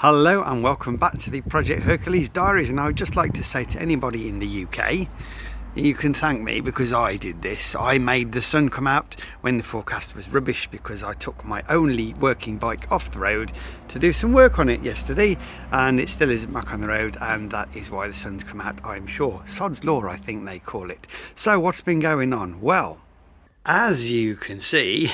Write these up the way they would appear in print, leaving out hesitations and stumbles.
Hello and welcome back to the Project Hercules Diaries, and I would just like to say to anybody in the UK, you can thank me because I did this. I made the sun come out when the forecast was rubbish because I took my only working bike off the road to do some work on it yesterday, and it still isn't back on the road, and that is why the sun's come out, I'm sure. Sod's Law, I think they call it. So what's been going on? Well, as you can see,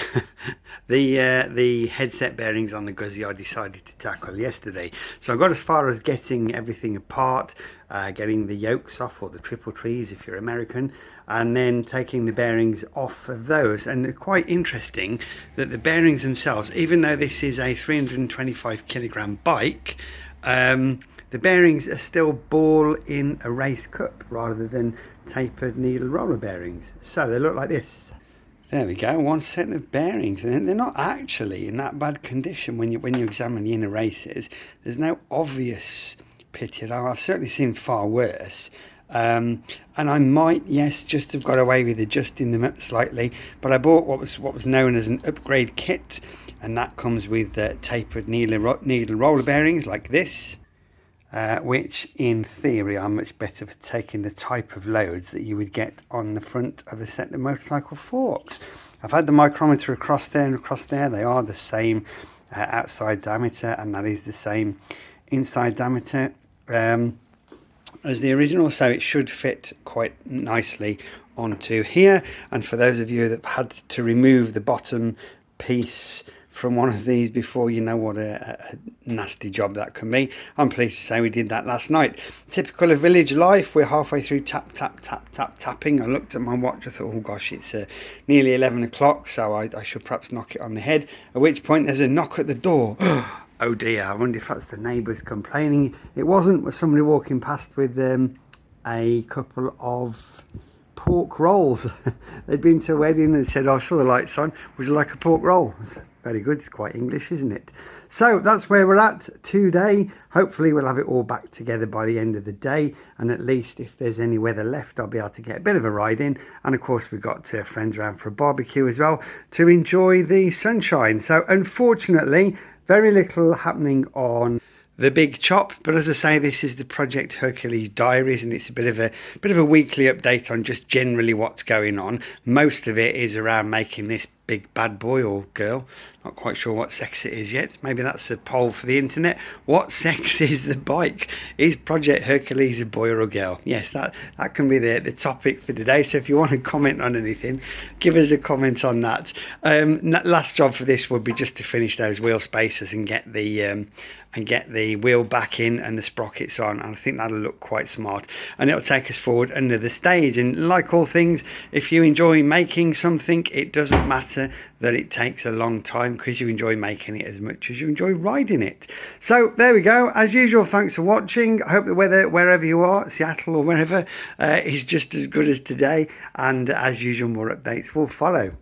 the headset bearings on the Guzzi I decided to tackle yesterday. So I got as far as getting everything apart, getting the yokes off, or the triple trees if you're American, and then taking the bearings off of those. And it's quite interesting that the bearings themselves, even though this is a 325 kilogram bike, the bearings are still ball in a race cup rather than tapered needle roller bearings. So they look like this. There we go, one set of bearings, and they're not actually in that bad condition when you examine the inner races. There's no obvious pitted. I've certainly seen far worse, and I might, yes, just have got away with adjusting them up slightly. But I bought what was known as an upgrade kit, and that comes with tapered needle roller bearings like this. Which in theory are much better for taking the type of loads that you would get on the front of a set of motorcycle forks. I've had the micrometer across there and across there. They are the same outside diameter, and that is the same inside diameter as the original, so it should fit quite nicely onto here. And for those of you that have had to remove the bottom piece from one of these before, you know what a nasty job that can be. I'm pleased to say we did that last night. Typical of village life, we're halfway through tapping. I looked at my watch, I thought, oh gosh, it's nearly 11 o'clock, so I should perhaps knock it on the head. At which point there's a knock at the door. Oh dear, I wonder if that's the neighbours complaining. It wasn't. Was somebody walking past with a couple of pork rolls. They'd been to a wedding and said, oh, I saw the lights on, would you like a pork roll? Very good, it's quite English, isn't it? So that's where we're at today. Hopefully we'll have it all back together by the end of the day, and at least if there's any weather left, I'll be able to get a bit of a ride in. And of course we've got friends around for a barbecue as well to enjoy the sunshine. So unfortunately, very little happening on the big chop, but as I say, this is the Project Hercules Diaries, and it's a bit of a weekly update on just generally what's going on. Most of it is around making this big bad boy or girl. Not quite sure what sex it is yet. Maybe that's a poll for the internet. What sex is the bike? Is Project Hercules a boy or a girl? Yes, that can be the topic for today. So if you want to comment on anything, give us a comment on that. Last job for this would be just to finish those wheel spacers and get the wheel back in and the sprockets on. And I think that'll look quite smart, and it'll take us forward another stage. And like all things, if you enjoy making something, it doesn't matter that it takes a long time, because you enjoy making it as much as you enjoy riding it. So there we go. As usual, thanks for watching. I hope the weather wherever you are, Seattle or wherever, is just as good as today, and as usual, more updates will follow.